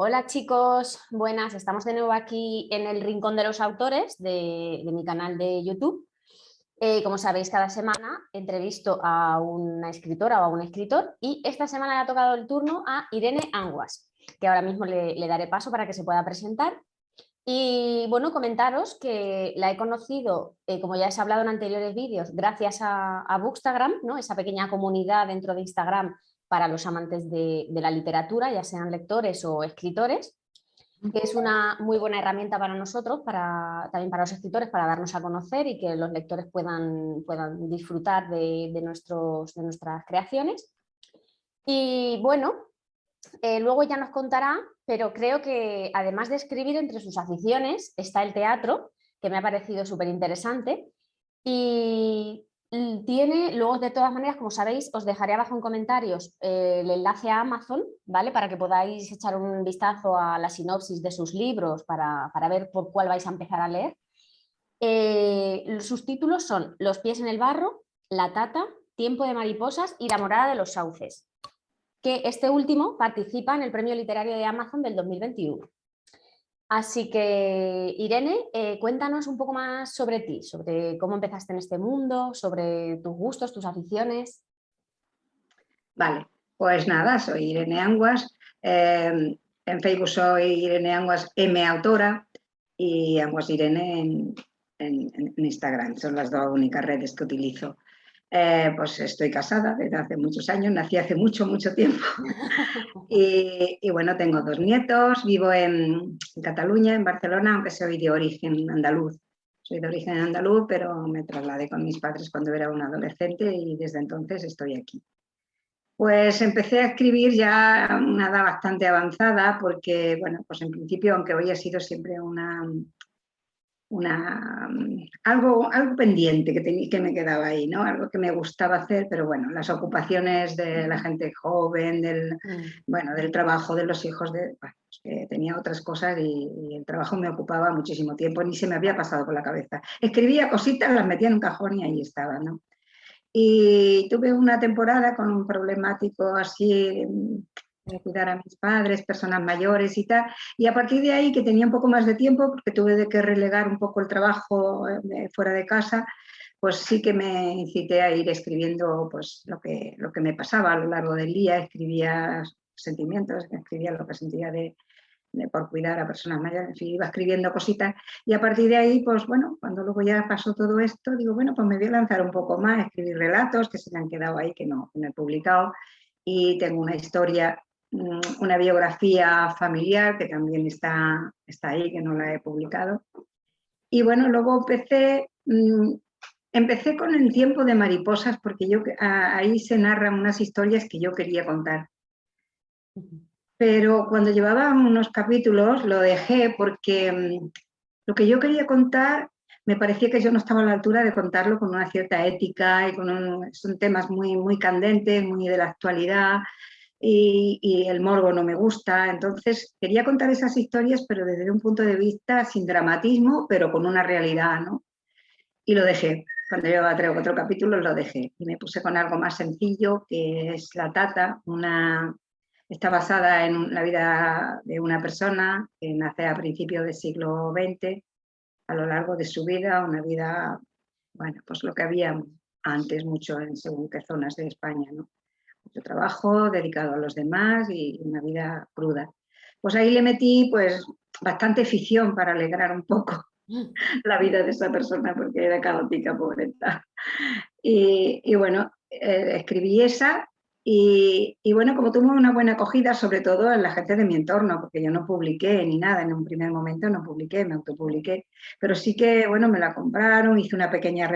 Hola chicos, buenas, estamos de nuevo aquí en el Rincón de los Autores de mi canal de YouTube. Como sabéis, cada semana entrevisto a una escritora o a un escritor y esta semana le ha tocado el turno a Irene Anguas, que ahora mismo le daré paso para que se pueda presentar. Y bueno, comentaros que la he conocido, como ya os he hablado en anteriores vídeos, gracias a Bookstagram, ¿no? Esa pequeña comunidad dentro de Instagram para los amantes de la literatura, ya sean lectores o escritores, que es una muy buena herramienta para nosotros, también para los escritores, para darnos a conocer y que los lectores puedan disfrutar de nuestras creaciones. Y bueno, luego ya nos contará, pero creo que además de escribir, entre sus aficiones está el teatro, que me ha parecido súper interesante. Y tiene, luego de todas maneras, como sabéis, os dejaré abajo en comentarios el enlace a Amazon, ¿vale? Para que podáis echar un vistazo a la sinopsis de sus libros para ver por cuál vais a empezar a leer. Sus títulos son Los pies en el barro, La tata, Tiempo de mariposas y La morada de los sauces, que este último participa en el Premio Literario de Amazon del 2021. Así que, Irene, cuéntanos un poco más sobre ti, sobre cómo empezaste en este mundo, sobre tus gustos, tus aficiones. Vale, pues nada, soy Irene Anguas. En Facebook soy Irene Anguas M Autora y Anguas Irene en Instagram. Son las dos únicas redes que utilizo. Pues estoy casada desde hace muchos años, nací hace mucho, mucho tiempo. Y bueno, tengo 2 nietos, vivo en Cataluña, en Barcelona, aunque soy de origen andaluz. Soy de origen andaluz, pero me trasladé con mis padres cuando era una adolescente y desde entonces estoy aquí. Pues empecé a escribir ya a una edad bastante avanzada porque, bueno, pues en principio, aunque hoy ha sido siempre algo pendiente que me quedaba ahí, ¿no? Algo que me gustaba hacer, pero bueno, las ocupaciones de la gente joven, del trabajo de los hijos, pues que tenía otras cosas y el trabajo me ocupaba muchísimo tiempo, ni se me había pasado por la cabeza. Escribía cositas, las metía en un cajón y ahí estaba, ¿no? Y tuve una temporada con un problemático así de cuidar a mis padres, personas mayores y tal, y a partir de ahí que tenía un poco más de tiempo, porque tuve que relegar un poco el trabajo fuera de casa, pues sí que me incité a ir escribiendo pues lo que me pasaba a lo largo del día, escribía sentimientos, escribía lo que sentía por cuidar a personas mayores, en fin, iba escribiendo cositas y a partir de ahí, pues bueno, cuando luego ya pasó todo esto, digo, bueno, pues me voy a lanzar un poco más, escribir relatos que se me han quedado ahí, que no he publicado, y tengo una historia, una biografía familiar que también está ahí, que no la he publicado. Y bueno, luego empecé con El tiempo de mariposas, porque ahí se narran unas historias que yo quería contar. Pero cuando llevaba unos capítulos lo dejé porque lo que yo quería contar me parecía que yo no estaba a la altura de contarlo con una cierta ética y son temas muy, muy candentes, muy de la actualidad y el morbo no me gusta. Entonces quería contar esas historias pero desde un punto de vista sin dramatismo, pero con una realidad, ¿no? Y lo dejé. Cuando llevaba 3 o 4 capítulos lo dejé y me puse con algo más sencillo, que es La tata, está basada en la vida de una persona que nace a principios del siglo XX, a lo largo de su vida, una vida, bueno, pues lo que había antes mucho en según qué zonas de España, ¿no? Mucho trabajo dedicado a los demás y una vida cruda. Pues ahí le metí pues bastante ficción para alegrar un poco la vida de esa persona porque era caótica, pobreta. Y bueno, escribí esa y bueno, como tuvo una buena acogida, sobre todo en la gente de mi entorno, porque yo no publiqué ni nada, en un primer momento no publiqué, me autopubliqué, pero sí que, bueno, me la compraron, hice una pequeña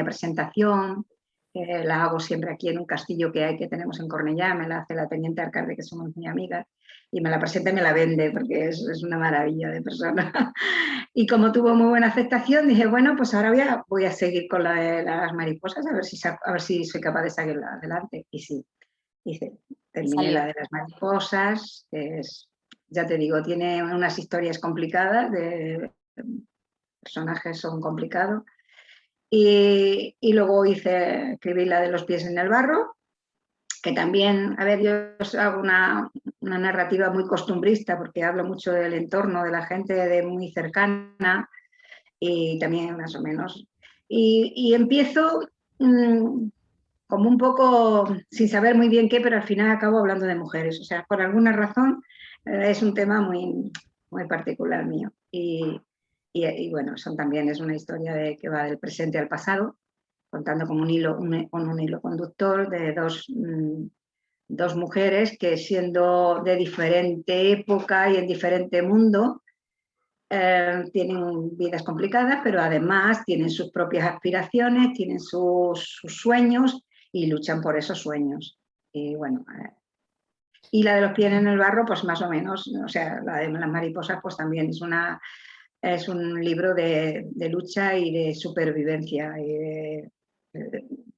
presentación, la hago siempre aquí en un castillo que tenemos en Cornellá, me la hace la teniente alcalde, que somos muy amigas, y me la presenta y me la vende, porque es una maravilla de persona. Y como tuvo muy buena aceptación, dije, bueno, pues ahora voy a seguir con la de las mariposas, a ver si soy capaz de seguirla adelante. Y sí, terminé la Salió. de las mariposas, que es, ya te digo, tiene unas historias complicadas, personajes son complicados. Y luego escribí la de Los pies en el barro, que también, a ver, yo hago una narrativa muy costumbrista, porque hablo mucho del entorno, de la gente de muy cercana, y también más o menos. Y empiezo como un poco sin saber muy bien qué, pero al final acabo hablando de mujeres. O sea, por alguna razón es un tema muy, muy particular mío. Y bueno, también es una historia que va del presente al pasado, contando como con un hilo conductor de dos mujeres que, siendo de diferente época y en diferente mundo, tienen vidas complicadas, pero además tienen sus propias aspiraciones, tienen sus sueños y luchan por esos sueños. Y bueno, y la de los pies en el barro, pues más o menos, o sea, la de las mariposas, pues también es un libro de lucha y de supervivencia y de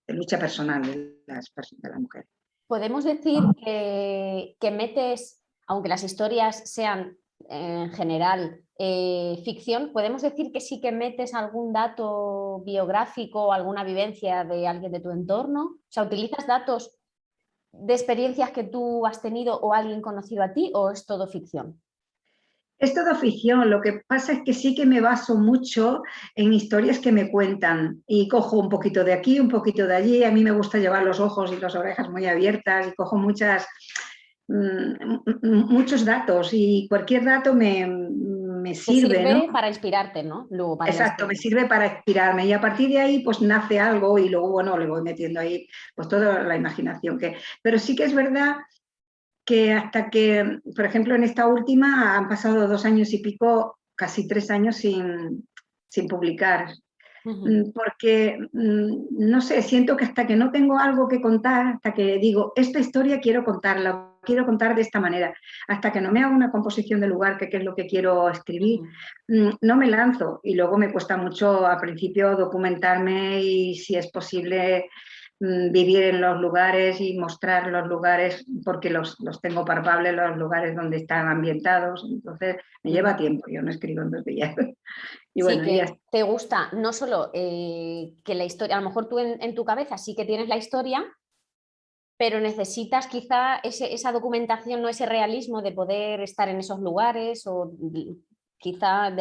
lucha personal de las mujeres. Podemos decir que metes, aunque las historias sean en general ficción, podemos decir que sí que metes algún dato biográfico o alguna vivencia de alguien de tu entorno. O sea, ¿utilizas datos de experiencias que tú has tenido o alguien conocido a ti, o es todo ficción? Es todo ficción, lo que pasa es que sí que me baso mucho en historias que me cuentan y cojo un poquito de aquí, un poquito de allí. A mí me gusta llevar los ojos y las orejas muy abiertas y cojo muchos datos, y cualquier dato me Te sirve, ¿no? sirve para inspirarte, ¿no? Luego para la Exacto, me historia. sirve para inspirarme, y a partir de ahí pues nace algo, y luego, bueno, le voy metiendo ahí pues toda la imaginación que... Pero sí que es verdad que hasta que, por ejemplo, en esta última han pasado 2 años y pico, casi 3 años sin publicar, porque, no sé, siento que hasta que no tengo algo que contar, hasta que digo, esta historia quiero contarla, quiero contar de esta manera, hasta que no me hago una composición del lugar, que es lo que quiero escribir, no me lanzo. Y luego me cuesta mucho al principio documentarme y, si es posible, vivir en los lugares y mostrar los lugares, porque los tengo palpables, los lugares donde están ambientados. Entonces me lleva tiempo, yo no escribo en 2 días. Y Sí, bueno, ya. que te gusta no solo que la historia, a lo mejor tú en tu cabeza sí que tienes la historia, pero necesitas quizá esa documentación, no ese realismo de poder estar en esos lugares, o quizá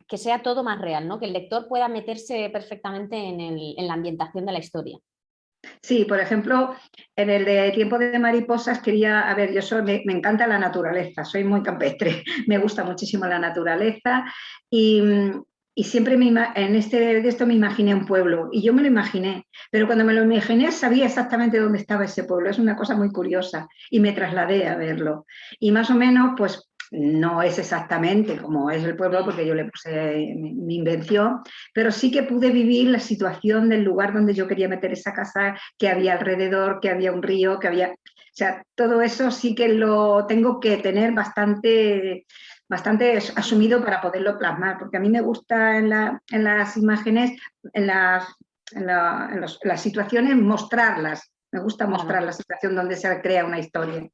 que sea todo más real, ¿no? Que el lector pueda meterse perfectamente en la ambientación de la historia. Sí, por ejemplo, en el de Tiempo de Mariposas quería, a ver, me encanta la naturaleza, soy muy campestre, me gusta muchísimo la naturaleza, y, y siempre de esto me imaginé un pueblo, y yo me lo imaginé, pero cuando me lo imaginé sabía exactamente dónde estaba ese pueblo. Es una cosa muy curiosa, y me trasladé a verlo. Y más o menos, pues no es exactamente como es el pueblo, porque yo le puse mi invención, pero sí que pude vivir la situación del lugar donde yo quería meter esa casa, que había alrededor, que había un río, que había... O sea, todo eso sí que lo tengo que tener bastante asumido para poderlo plasmar, porque a mí me gusta en las imágenes, en las situaciones, mostrarlas. Me gusta mostrar la situación donde se crea una historia.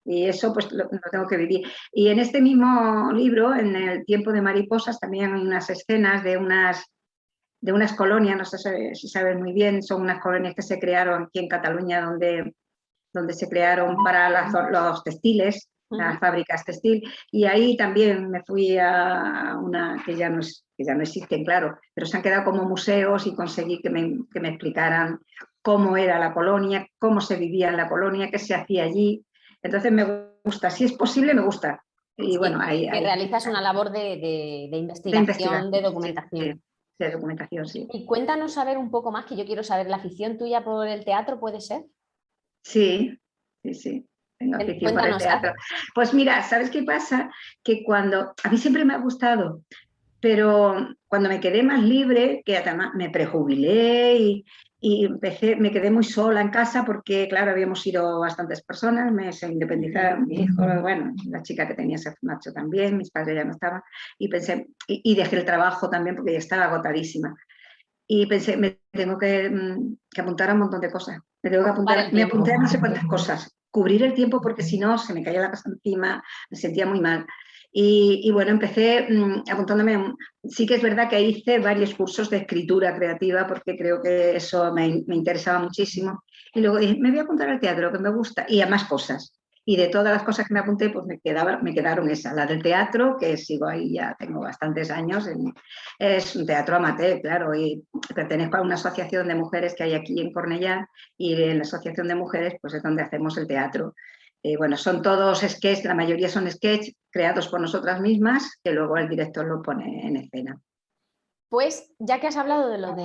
Y eso pues lo tengo que vivir. Y en este mismo libro, en el Tiempo de Mariposas, también hay unas escenas de unas colonias, no sé si sabes muy bien, son unas colonias que se crearon aquí en Cataluña, donde se crearon para los textiles, las fábricas textil, y ahí también me fui a una que ya no existen, claro, pero se han quedado como museos, y conseguí que me explicaran cómo era la colonia, cómo se vivía en la colonia, qué se hacía allí. Entonces me gusta, si es posible, me gusta. Y Sí, bueno, que realizas una labor de de investigación, de investigación, sí, documentación. de documentación, sí. Y cuéntanos saber un poco más, que yo quiero saber, ¿la afición tuya por el teatro puede ser? Sí, sí, sí. Tengo afición por el Cuéntanos. teatro. Pues mira, ¿sabes qué pasa? Que a mí siempre me ha gustado, pero cuando me quedé más libre, que además me prejubilé y me quedé muy sola en casa, porque claro, habíamos ido bastantes personas, se independizaron, mi hijo, bueno, la chica que tenía ese macho también, mis padres ya no estaban, y pensé, y dejé el trabajo también porque ya estaba agotadísima. Y pensé, me tengo que apuntar a un montón de cosas. Ocupar el Me tiempo. apunté a no sé cuántas cosas. Cubrir el tiempo, porque si no se me caía la casa encima, me sentía muy mal. Y bueno, empecé apuntándome. Sí que es verdad que hice varios cursos de escritura creativa, porque creo que eso me interesaba muchísimo. Y luego dije, me voy a apuntar al teatro, que me gusta, y a más cosas. y de todas las cosas que me apunté, pues me quedaron esas. La del teatro, que sigo ahí, ya tengo bastantes años, es un teatro amateur, claro, y pertenezco a una asociación de mujeres que hay aquí en Cornellá, y en la asociación de mujeres pues es donde hacemos el teatro. Bueno, son todos sketches, la mayoría son sketches creados por nosotras mismas, que luego el director lo pone en escena. Pues ya que has hablado de lo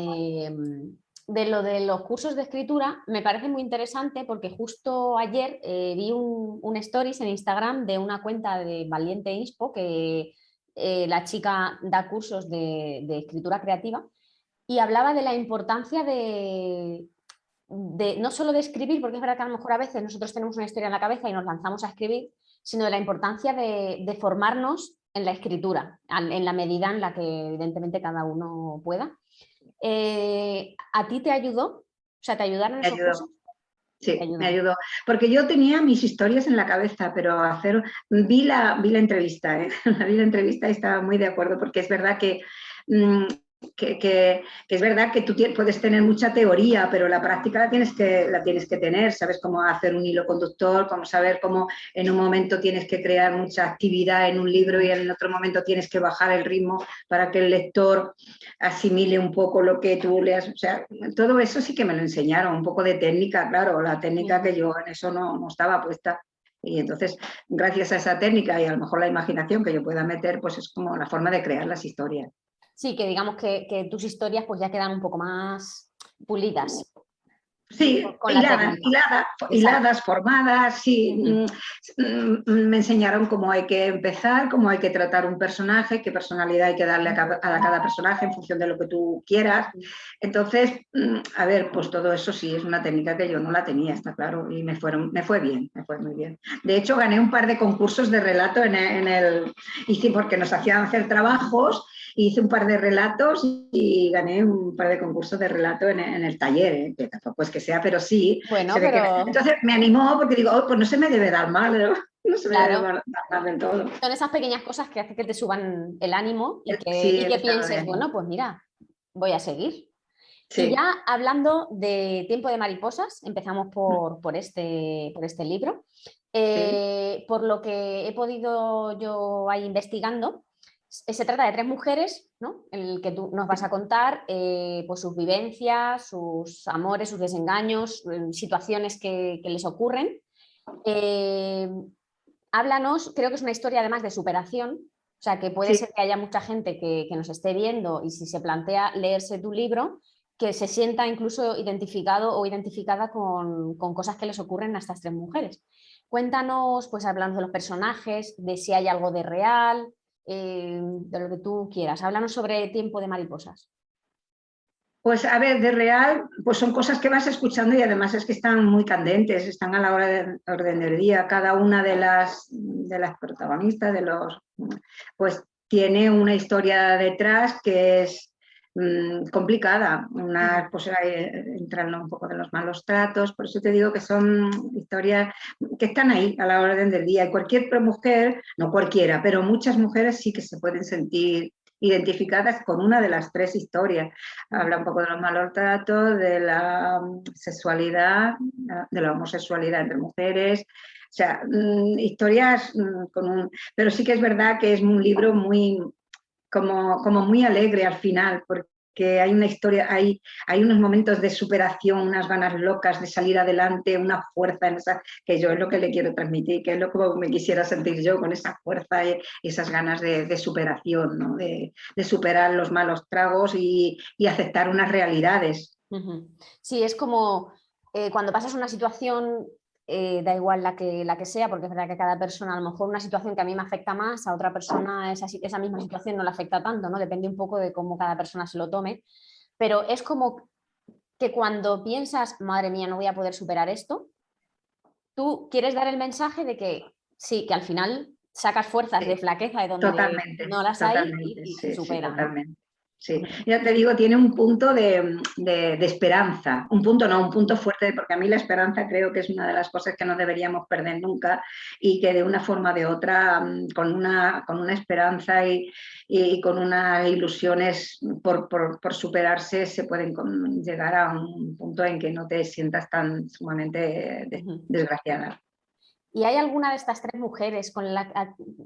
de los cursos de escritura, me parece muy interesante porque justo ayer vi un stories en Instagram de una cuenta de Valiente Inspo, que la chica da cursos de escritura creativa, y hablaba de la importancia de no solo de escribir, porque es verdad que a lo mejor a veces nosotros tenemos una historia en la cabeza y nos lanzamos a escribir, sino de la importancia de formarnos en la escritura, en la medida en la que evidentemente cada uno pueda. ¿A ti te ayudó? O sea, ¿te ayudaron Me esos ayudó. cursos? Sí, me ayudó. Porque yo tenía mis historias en la cabeza, pero vi la entrevista, ¿eh? Vi la entrevista y estaba muy de acuerdo, porque es verdad que es verdad que tú puedes tener mucha teoría, pero la práctica la tienes que tener. Sabes cómo hacer un hilo conductor, cómo saber cómo en un momento tienes que crear mucha actividad en un libro y en otro momento tienes que bajar el ritmo para que el lector asimile un poco lo que tú leas. O sea, todo eso sí que me lo enseñaron, un poco de técnica, claro, la técnica que yo en eso no estaba puesta. Y entonces, gracias a esa técnica y a lo mejor la imaginación que yo pueda meter, pues es como la forma de crear las historias. Sí, que digamos que tus historias pues ya quedan un poco más pulidas. Sí, Con la técnica. hiladas, formadas, sí. Me enseñaron cómo hay que empezar, cómo hay que tratar un personaje, qué personalidad hay que darle a cada personaje en función de lo que tú quieras. Entonces, a ver, pues todo eso sí, es una técnica que yo no la tenía, está claro, y me fue bien, me fue muy bien. De hecho, gané un par de concursos de relato porque nos hacían hacer trabajos. Hice un par de relatos y gané un par de concursos de relato en el taller, que tampoco es que sea, pero sí. Bueno, pero... Entonces me animó porque digo, oh, pues no se me debe dar mal, ¿no? No se me Claro. debe dar mal del todo. Son esas pequeñas cosas que hacen que te suban el ánimo y Sí, que pienses, bien. bueno, pues mira, voy a seguir. Y Sí. ya hablando de Tiempo de Mariposas, empezamos por este libro. Sí. Por lo que he podido yo ahí investigando, se trata de 3 mujeres, ¿no? En el que tú nos vas a contar pues sus vivencias, sus amores, sus desengaños, situaciones que les ocurren. Háblanos, creo que es una historia además de superación, o sea que puede Sí. ser que haya mucha gente que nos esté viendo y si se plantea leerse tu libro, que se sienta incluso identificado o identificada con cosas que les ocurren a estas 3 mujeres. Cuéntanos, pues hablando de los personajes, de si hay algo de real, de lo que tú quieras. Háblanos sobre Tiempo de Mariposas. Pues a ver, de real, pues son cosas que vas escuchando y además es que están muy candentes, están a la hora de orden del día. Cada una de las protagonistas, pues tiene una historia detrás que es complicada. Unas pues entran un poco de los malos tratos, por eso te digo que son historias que están ahí a la orden del día. Y cualquier mujer, no cualquiera, pero muchas mujeres sí que se pueden sentir identificadas con una de las 3 historias. Habla un poco de los malos tratos, de la sexualidad, de la homosexualidad entre mujeres, o sea, historias pero sí que es verdad que es un libro muy, como muy alegre al final, porque hay una historia, hay unos momentos de superación, unas ganas locas de salir adelante, una fuerza en esa, que yo es lo que le quiero transmitir, que es lo que me quisiera sentir yo, con esa fuerza y esas ganas de superación, ¿no? De superar los malos tragos y aceptar unas realidades. Sí, es como cuando pasas una situación, da igual la que sea, porque es verdad que cada persona, a lo mejor una situación que a mí me afecta más, a otra persona esa misma situación no le afecta tanto, ¿no? Depende un poco de cómo cada persona se lo tome, pero es como que cuando piensas, madre mía, no voy a poder superar esto, tú quieres dar el mensaje de que sí, que al final sacas fuerzas de Sí, flaqueza de donde totalmente, no las hay totalmente, y se sí, sí, supera, ¿no? totalmente. Sí, ya te digo, tiene un punto de esperanza, un punto no, un punto fuerte, porque a mí la esperanza creo que es una de las cosas que no deberíamos perder nunca y que de una forma o de otra, con una esperanza y con unas ilusiones por superarse, se pueden llegar a un punto en que no te sientas tan sumamente desgraciada. ¿Y hay alguna de estas tres mujeres con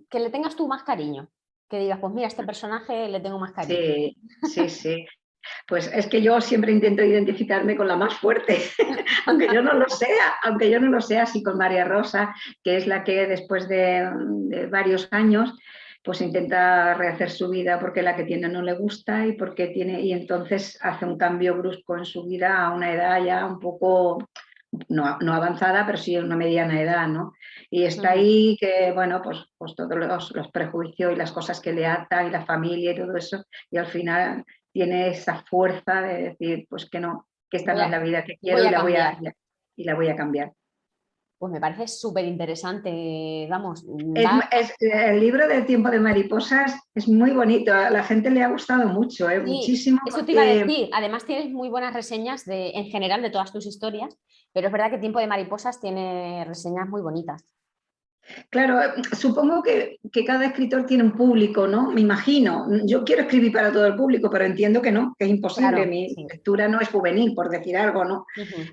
que le tengas tú más cariño? Que digas, pues mira, a este personaje le tengo más cariño. Sí, sí, sí. Pues es que yo siempre intento identificarme con la más fuerte, aunque yo no lo sea, sí con María Rosa, que es la que después de varios años pues intenta rehacer su vida porque la que tiene no le gusta y entonces hace un cambio brusco en su vida a una edad ya un poco, no avanzada, pero sí en una mediana edad, ¿no? Y está ahí que, bueno, pues todos los prejuicios y las cosas que le atan y la familia y todo eso, y al final tiene esa fuerza de decir, pues que no, que esta no es la vida que quiero Voy a cambiar. y la voy a cambiar. Pues me parece súper interesante, vamos, El libro del Tiempo de Mariposas es muy bonito, a la gente le ha gustado mucho, sí, muchísimo, eso te iba a porque decir. Además tienes muy buenas reseñas en general de todas tus historias, pero es verdad que Tiempo de Mariposas tiene reseñas muy bonitas. claro, supongo que cada escritor tiene un público, ¿no? Me imagino. Yo quiero escribir para todo el público, pero entiendo que no, que es imposible. Claro, Mi sí. lectura no es juvenil, por decir algo, ¿no?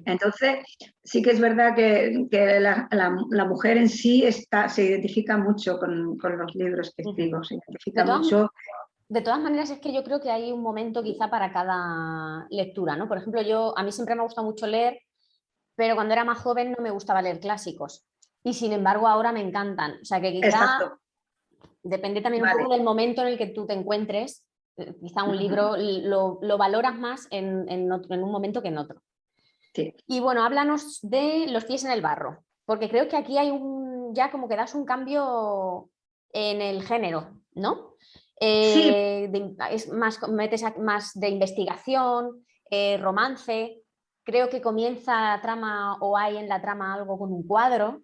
Entonces, sí que es verdad que la mujer en sí se identifica mucho con los libros que escribo, se identifica De todas, mucho. de todas maneras, es que yo creo que hay un momento quizá para cada lectura, ¿no? Por ejemplo, a mí siempre me ha gustado mucho leer, pero cuando era más joven no me gustaba leer clásicos. Y sin embargo, ahora me encantan. O sea que quizá Exacto, depende también un poco vale. del momento en el que tú te encuentres. Quizá un libro lo valoras más en un momento que en otro. Sí. Y bueno, háblanos de Los pies en el barro, porque creo que aquí hay ya como que das un cambio en el género, ¿no? Sí, Es más, metes más de investigación, romance. Creo que comienza la trama o hay en la trama algo con un cuadro.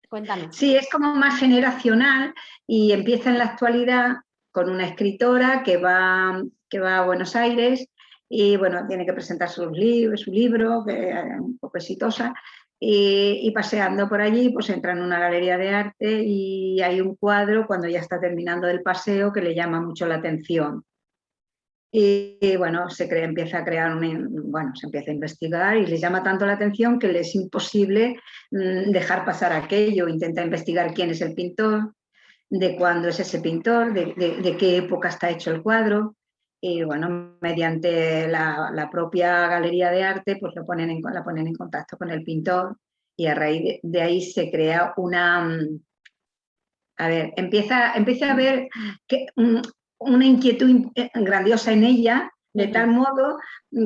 Cuéntanos. sí, es como más generacional y empieza en la actualidad con una escritora que va a Buenos Aires y bueno, tiene que presentar su libro, que es un poco exitosa, y paseando por allí, pues entra en una galería de arte y hay un cuadro cuando ya está terminando el paseo que le llama mucho la atención. Y bueno, empieza a crear se empieza a investigar y le llama tanto la atención que le es imposible dejar pasar aquello. Intenta investigar quién es el pintor, de cuándo es ese pintor, de qué época está hecho el cuadro. Y bueno, mediante la propia galería de arte, pues la ponen en contacto con el pintor y a raíz de ahí se crea a ver, empieza a ver que, una inquietud grandiosa en ella, de tal modo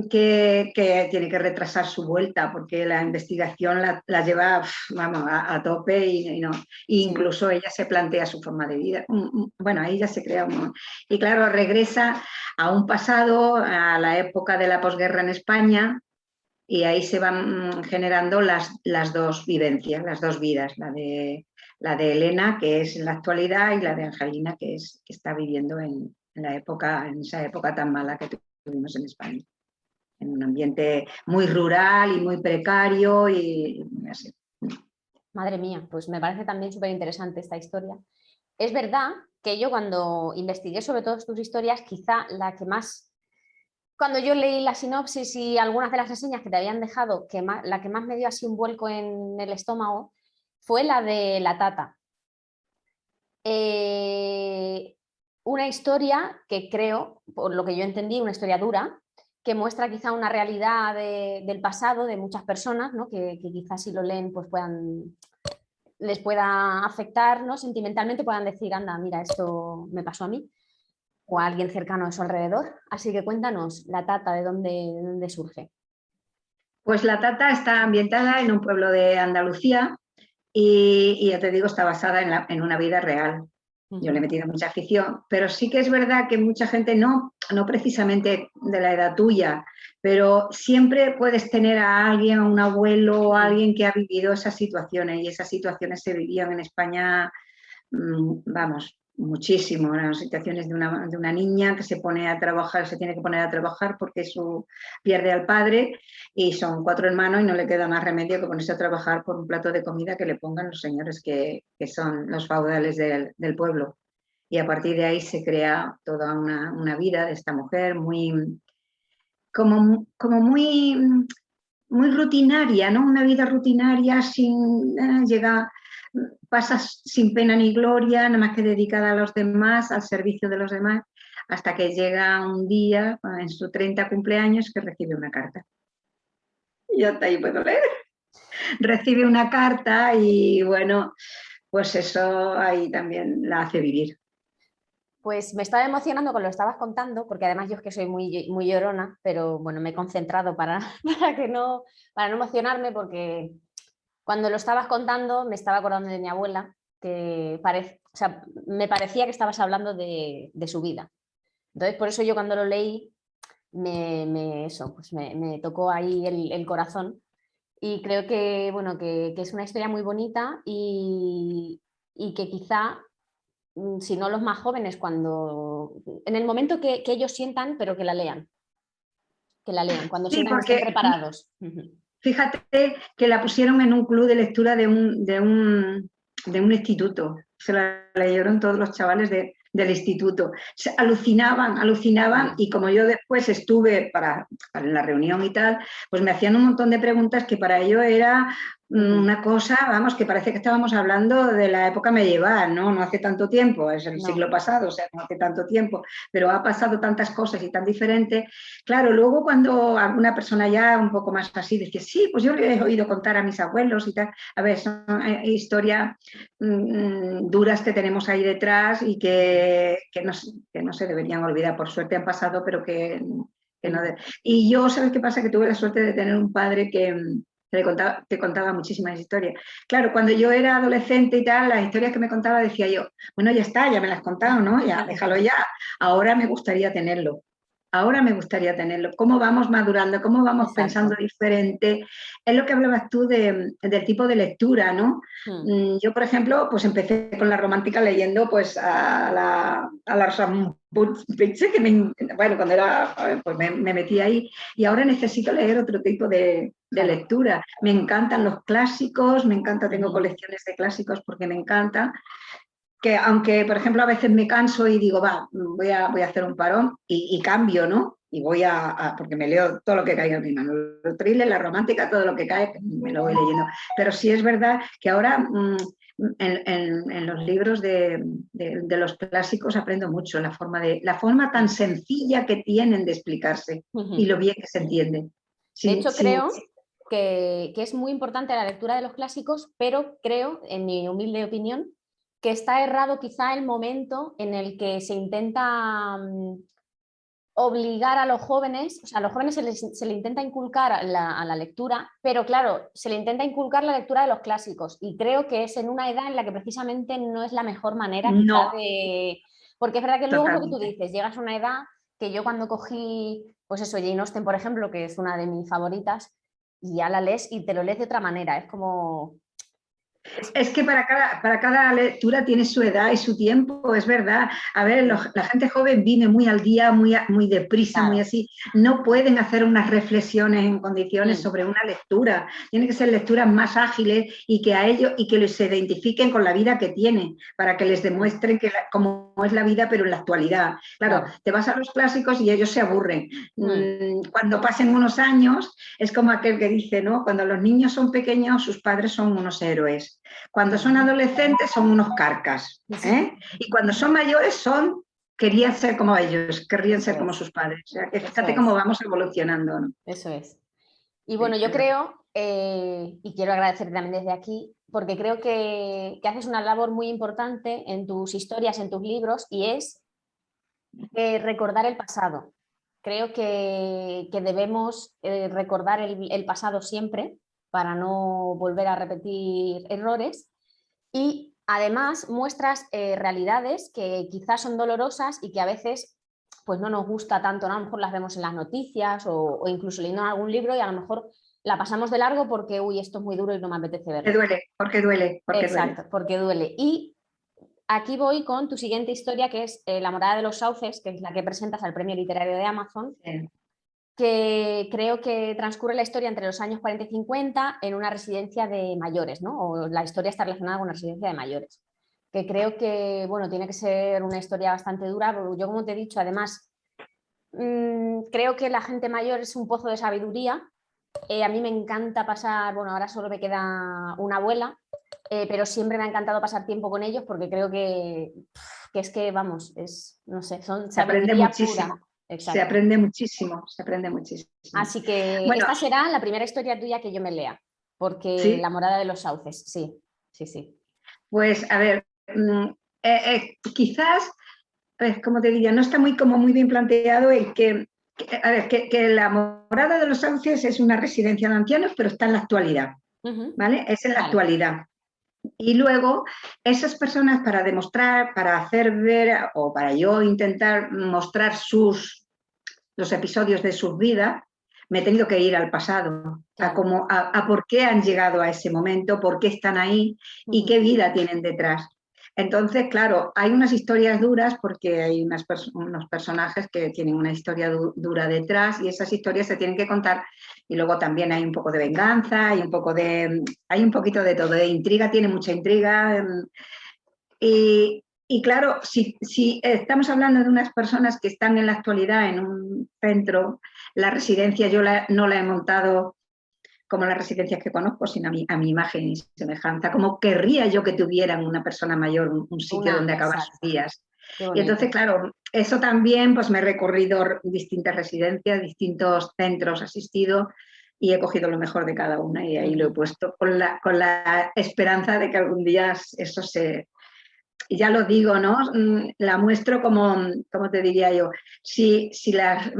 que tiene que retrasar su vuelta, porque la investigación la lleva vamos, a tope y no. Sí. Incluso ella se plantea su forma de vida. Bueno, ahí ya se crea un... Y claro, regresa a un pasado, a la época de la posguerra en España, y ahí se van generando las dos vivencias, las dos vidas, la de Elena, que es en la actualidad, y la de Angelina, que está viviendo en esa época tan mala que tuvimos en España, en un ambiente muy rural y muy precario y así. Madre mía, pues me parece también súper interesante esta historia. Es verdad que yo cuando investigué sobre todas tus historias, quizá la que más, cuando yo leí la sinopsis y algunas de las reseñas que te habían dejado, la que más me dio así un vuelco en el estómago fue la de la tata. Una historia que creo, por lo que yo entendí, una historia dura, que muestra quizá una realidad del pasado de muchas personas, ¿no? que quizás si lo leen pues les pueda afectar, ¿no? Sentimentalmente, puedan decir, anda, mira, esto me pasó a mí o a alguien cercano a su alrededor. Así que cuéntanos la tata, de dónde surge. Pues La Tata está ambientada en un pueblo de Andalucía y ya te digo, está basada en una vida real. Yo le he metido mucha afición, pero sí que es verdad que mucha gente, no precisamente de la edad tuya, pero siempre puedes tener a alguien, a un abuelo o a alguien que ha vivido esas situaciones y esas situaciones se vivían en España, vamos, muchísimo. Las situaciones de una niña que se pone a trabajar, se tiene que poner a trabajar porque pierde al padre y son 4 hermanos y no le queda más remedio que ponerse a trabajar por un plato de comida que le pongan los señores que son los feudales del pueblo. Y a partir de ahí se crea toda una vida de esta mujer muy, como muy muy rutinaria, ¿no? Una vida rutinaria sin llegar, pasas sin pena ni gloria, nada más que dedicada a los demás, al servicio de los demás, hasta que llega un día, en su 30 cumpleaños, que recibe una carta. Y hasta ahí puedo leer. Recibe una carta y bueno, pues eso ahí también la hace vivir. Pues me estaba emocionando con lo que estabas contando, porque además yo es que soy muy llorona, pero bueno, me he concentrado para no emocionarme, porque cuando lo estabas contando me estaba acordando de mi abuela, o sea, me parecía que estabas hablando de su vida. Entonces, por eso yo cuando lo leí, me tocó ahí el corazón. Y creo que, bueno, que es una historia muy bonita y que quizá, si no los más jóvenes, en el momento que ellos sientan, pero que la lean, cuando Sí, sientan que estén porque preparados. fíjate que la pusieron en un club de lectura de un instituto. Se la leyeron todos los chavales del instituto. Alucinaban y como yo después estuve para la reunión y tal, pues me hacían un montón de preguntas que para ello era una cosa, vamos, que parece que estábamos hablando de la época medieval, ¿no? No hace tanto tiempo, es el siglo pasado, o sea, no hace tanto tiempo, pero ha pasado tantas cosas y tan diferentes. Claro, luego cuando alguna persona ya un poco más así decía, sí, pues yo le he oído contar a mis abuelos y tal, a ver, son historias duras que tenemos ahí detrás y que no se deberían olvidar, por suerte han pasado, pero que no. Y yo, ¿sabes qué pasa? Que tuve la suerte de tener un padre que contaba muchísimas historias. Claro, cuando yo era adolescente y tal, las historias que me contaba decía yo, bueno, ya está, ya me las has contado, ¿no? Ya, déjalo ya. Ahora me gustaría tenerlo. Ahora me gustaría tenerlo. ¿Cómo vamos madurando? ¿Cómo vamos pensando diferente? Es lo que hablabas tú del tipo de lectura, ¿no? Yo, por ejemplo, pues empecé con la romántica leyendo pues a la Rosamund Pike, bueno, cuando era, pues me metí ahí y ahora necesito leer otro tipo de lectura. Me encantan los clásicos, me encanta, tengo colecciones de clásicos porque me encantan, que aunque, por ejemplo, a veces me canso y digo, va, voy a hacer un parón y cambio, ¿no? Y voy porque me leo todo lo que caiga en mi mano, los thrillers, la romántica, todo lo que cae, me lo voy leyendo. Pero sí es verdad que ahora en los libros de los clásicos aprendo mucho la forma tan sencilla que tienen de explicarse y lo bien que se entiende. De Sí, hecho, sí. creo que es muy importante la lectura de los clásicos, pero creo, en mi humilde opinión, que está errado quizá el momento en el que se intenta obligar a los jóvenes, o sea, a los jóvenes se le intenta inculcar a la lectura, pero claro, se le intenta inculcar la lectura de los clásicos y creo que es en una edad en la que precisamente no es la mejor manera quizá No, de... Porque es verdad que luego es lo que tú totalmente. dices, llegas a una edad que yo cuando cogí, pues eso, Jane Austen, por ejemplo, que es una de mis favoritas, y ya la lees y te lo lees de otra manera, es como... Es que para cada lectura tiene su edad y su tiempo, es verdad. A ver, la gente joven vive muy al día, muy deprisa, muy Claro. así. No pueden hacer unas reflexiones en condiciones Mm. sobre una lectura. Tienen que ser lecturas más ágiles y que a ellos y que se identifiquen con la vida que tienen, para que les demuestren cómo es la vida, pero en la actualidad. Claro, te vas a los clásicos y ellos se aburren. Cuando pasen unos años, es como aquel que dice, ¿no? Cuando los niños son pequeños, sus padres son unos héroes. Cuando son adolescentes son unos carcas, ¿eh? Y cuando son mayores querían ser como ellos, querrían ser como sus padres. O sea, que fíjate cómo vamos evolucionando, ¿no? Eso es. Y bueno, Sí, yo creo, y quiero agradecerte también desde aquí, porque creo que haces una labor muy importante en tus historias, en tus libros, y es recordar el pasado. Creo que debemos recordar el pasado siempre para no volver a repetir errores y además muestras realidades que quizás son dolorosas y que a veces pues no nos gusta tanto, ¿no? A lo mejor las vemos en las noticias o incluso leyendo algún libro y a lo mejor la pasamos de largo porque, uy, esto es muy duro y no me apetece Porque verlo. duele, porque duele, porque duele. Exacto, porque duele. Y aquí voy con tu siguiente historia, que es La morada de los sauces, que es la que presentas al Premio Literario de Amazon, Sí. que creo que transcurre la historia entre los años 40 y 50 en una residencia de mayores, ¿no? O la historia está relacionada con una residencia de mayores, que creo que, bueno, tiene que ser una historia bastante dura, porque yo, como te he dicho, además, creo que la gente mayor es un pozo de sabiduría A mí me encanta pasar, bueno, ahora solo me queda una abuela, pero siempre me ha encantado pasar tiempo con ellos porque creo que es que, vamos, no sé, son Se aprende sabiduría pura. muchísimo, se Exacto. aprende muchísimo, se aprende muchísimo. Así que Bueno, esta será la primera historia tuya que yo me lea, porque La sí, morada de los sauces, sí, sí, sí. pues a ver, quizás, como te diría, no está muy bien planteado el a ver, que la morada de los sauces es una residencia de ancianos, pero está en la actualidad, ¿vale? Es en la Vale. actualidad. Y luego, esas personas para demostrar, para hacer ver o para yo intentar mostrar los episodios de sus vidas, me he tenido que ir al pasado, Claro. a por qué han llegado a ese momento, por qué están ahí y qué vida tienen detrás. Entonces, claro, hay unas historias duras porque hay unos personajes que tienen una historia dura detrás y esas historias se tienen que contar. Y luego también hay un poco de venganza, hay un poquito de todo, de intriga, tiene mucha intriga. Y claro, si estamos hablando de unas personas que están en la actualidad en un centro, la residencia no la he montado como las residencias que conozco, sino a mi imagen y semejanza, como querría yo que tuvieran una persona mayor un sitio donde acabar sus Exacto. días. Qué Y entonces, bonito. claro, eso también, pues me he recorrido distintas residencias, distintos centros asistidos y he cogido lo mejor de cada una y ahí lo he puesto con la esperanza de que algún día eso y ya lo digo, ¿no? La muestro como te diría yo, si las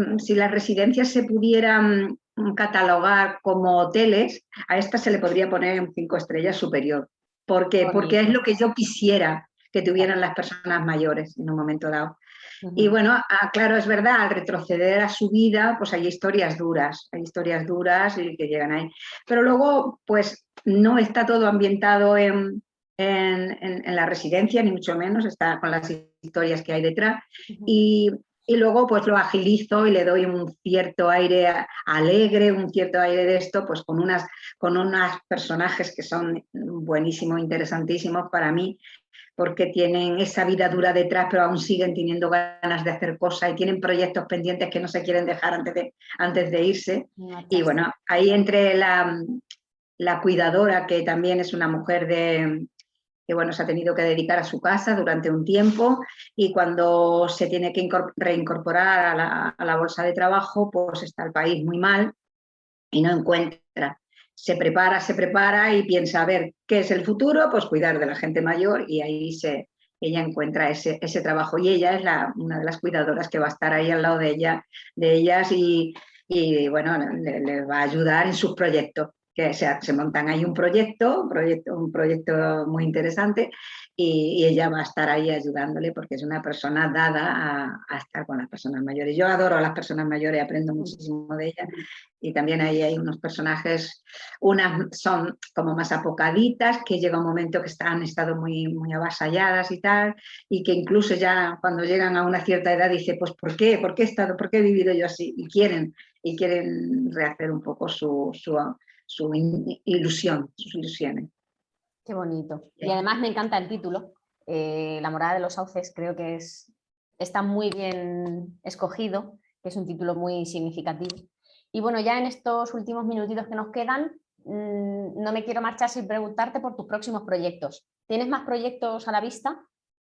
residencias se pudieran catalogar como hoteles, a esta se le podría poner un 5 estrellas superior, porque es Bonito. lo que yo quisiera que tuvieran Claro. las personas mayores en un momento dado. Y bueno, claro, es verdad, al retroceder a su vida, pues hay historias duras y que llegan ahí. Pero luego, pues no está todo ambientado en la residencia, ni mucho menos, está con las historias que hay detrás. Y, y luego, pues lo agilizo y le doy un cierto aire alegre, un cierto aire de esto, pues con unos personajes que son buenísimos, interesantísimos para mí porque tienen esa vida dura detrás, pero aún siguen teniendo ganas de hacer cosas y tienen proyectos pendientes que no se quieren dejar antes de irse. Y Marcharse. bueno, ahí entre la cuidadora, que también es una mujer que bueno, se ha tenido que dedicar a su casa durante un tiempo y cuando se tiene que reincorporar a la bolsa de trabajo, pues está el país muy mal y no encuentra. Se prepara y piensa, a ver, ¿qué es el futuro? Pues cuidar de la gente mayor y ahí ella encuentra ese trabajo y ella es una de las cuidadoras que va a estar ahí al lado de ellas y bueno, le va a ayudar en sus proyectos. Que se montan ahí un proyecto muy interesante y ella va a estar ahí ayudándole porque es una persona dada a estar con las personas mayores. Yo adoro a las personas mayores, aprendo muchísimo de ellas y también ahí hay unos personajes, unas son como más apocaditas, que llega un momento que han estado muy avasalladas y tal, y que incluso ya cuando llegan a una cierta edad dice, pues ¿por qué? ¿Por qué he vivido yo así? Y quieren rehacer un poco ilusión, sus ilusiones. Qué bonito. Y además me encanta el título. La morada de los sauces creo que está muy bien escogido, que es un título muy significativo. Y bueno, ya en estos últimos minutitos que nos quedan, no me quiero marchar sin preguntarte por tus próximos proyectos. ¿Tienes más proyectos a la vista?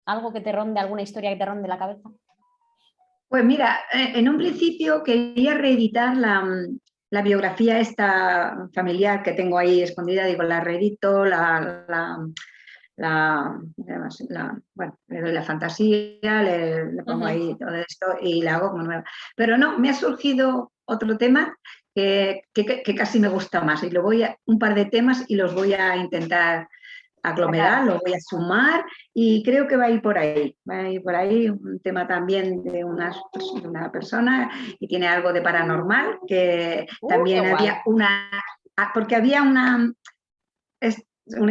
¿Algo que te ronde, alguna historia que te ronde la cabeza? Pues mira, en un principio quería reeditar la biografía esta familiar que tengo ahí escondida, digo, la reedito, bueno, le doy la fantasía, le pongo ahí todo esto y la hago como nueva. Pero no, me ha surgido otro tema que casi me gusta más y un par de temas y los voy a intentar aglomerar, Sacar. lo voy a sumar y creo que va a ir por ahí. Va a ir por ahí un tema también de una persona y tiene algo de paranormal, que Qué también guay. había porque había una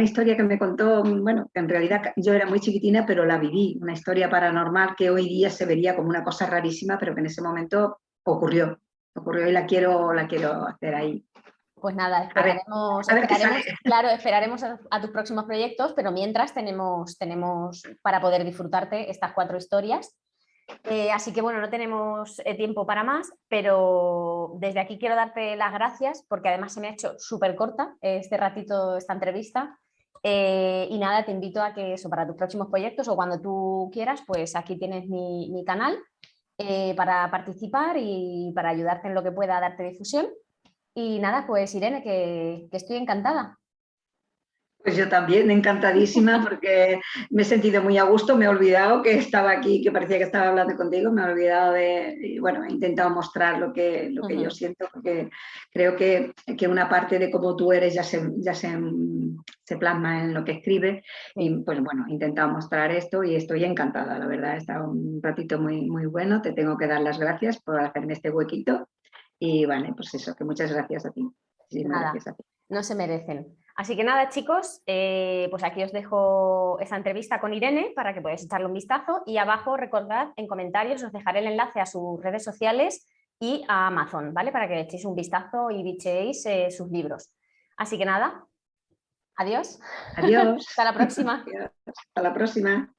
historia que me contó, bueno, que en realidad yo era muy chiquitina, pero la viví, una historia paranormal que hoy día se vería como una cosa rarísima, pero que en ese momento ocurrió y la quiero hacer ahí. Pues nada, A ver qué sale. claro, esperaremos a tus próximos proyectos, pero mientras tenemos para poder disfrutarte estas 4 historias. Así que bueno, no tenemos tiempo para más, pero desde aquí quiero darte las gracias porque además se me ha hecho súper corta este ratito, esta entrevista. Y nada, te invito a que eso, para tus próximos proyectos o cuando tú quieras, pues aquí tienes mi canal para participar y para ayudarte en lo que pueda, darte difusión. Y nada, pues Irene, que estoy encantada. Pues yo también, encantadísima, porque me he sentido muy a gusto, me he olvidado que estaba aquí, que parecía que estaba hablando contigo, me he olvidado y bueno, he intentado mostrar lo que yo siento, porque creo que una parte de cómo tú eres se plasma en lo que escribes, y pues bueno, he intentado mostrar esto y estoy encantada, la verdad, ha estado un ratito muy, muy bueno, te tengo que dar las gracias por hacerme este huequito, y vale, pues eso, que muchas gracias a ti, muchísimas Nada, gracias a ti. no se merecen. Así que nada, chicos, pues aquí os dejo esa entrevista con Irene para que podáis echarle un vistazo y abajo recordad en comentarios, os dejaré el enlace a sus redes sociales y a Amazon, ¿vale? Para que le echéis un vistazo y bichéis sus libros. Así que nada, adiós. Adiós. Hasta la próxima. Adiós. Hasta la próxima.